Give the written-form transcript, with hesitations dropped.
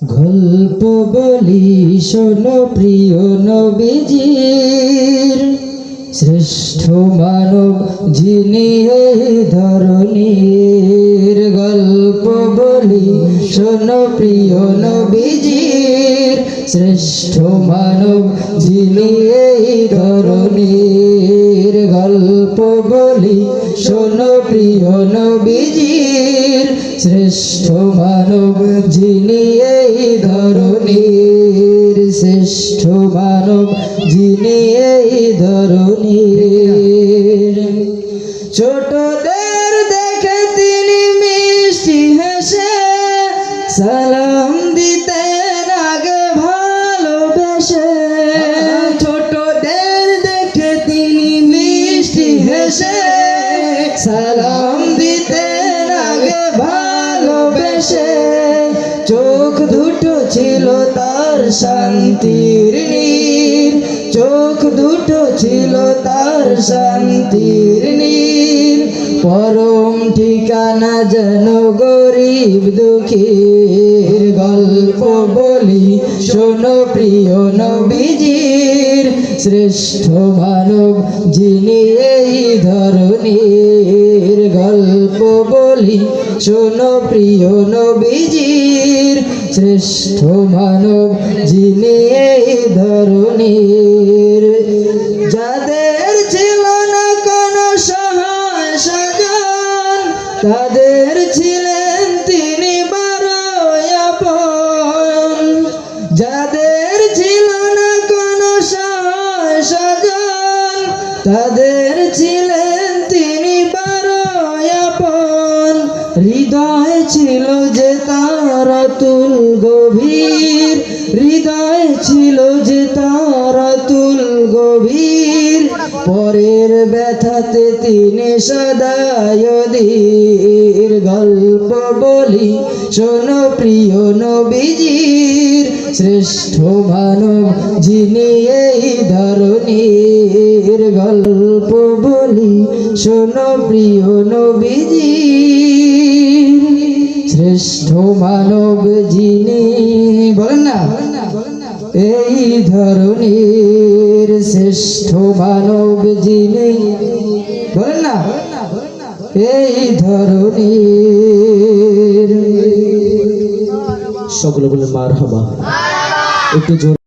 গল্প বলি শোনো প্রিয় নবীজির, শ্রেষ্ঠ মানব যিনি এই ধরনীর। গল্প বলি শোনো প্রিয় নবীজির, শ্রেষ্ঠ মানব যিনি এই ধরনীর। গল্প বলি শোনো প্রিয় নবীজির, শ্রেষ্ঠ মানব যিনি এই ধরনীর। শ্রেষ্ঠ মানব যিনি এই ধরনীর। ছোটদের দেখে তিনি মিষ্টি হেসে সালাম দিতেন আগে ভালোবেসে। ছোটদের দেখে তিনি মিষ্টি হেসে সালাম দিতেন আগে ভালোবেসে। চোখ দুটো ছিল তার শান্তির নীর, চোখ দুটো ছিল তার শান্তির নীর। পরম ঠিকানা যেন গরিব দুঃখীর। গল্প বলি শোনো প্রিয় নবীজির, শ্রেষ্ঠ মানব যিনি এই ধরনীর। গল্প বলি শোনো প্রিয় নবীজির, শ্রেষ্ঠ মানব যিনি এই ধরনীর। যাদের ছিল না কোনো সহায় স্বজন, তাদের ছিলেন তিনি বড়ই আপন। যাদের ছিল না কোনো সহায় স্বজন, তাদের ছিলেন তিনি বড়ই আপন। হৃদয় ছিল যে তার অতুল গভীর, হৃদয় ছিল যে তার অতুল গভীর। পরের ব্যথাতে তিনি সদাই অধীর। গল্প বলি শোনো প্রিয় নবীজির, শ্রেষ্ঠ মানব যিনি এই ধরনীর। গল্প বলি শোনো প্রিয় নবীজির, শ্রেষ্ঠ মানব যিনি, বলেন না, এই ধরনীর। শ্রেষ্ঠ মানব যিনি, বলেন না, এই ধরনীর। সকলে বলে মারহাবা। একটু জোরে।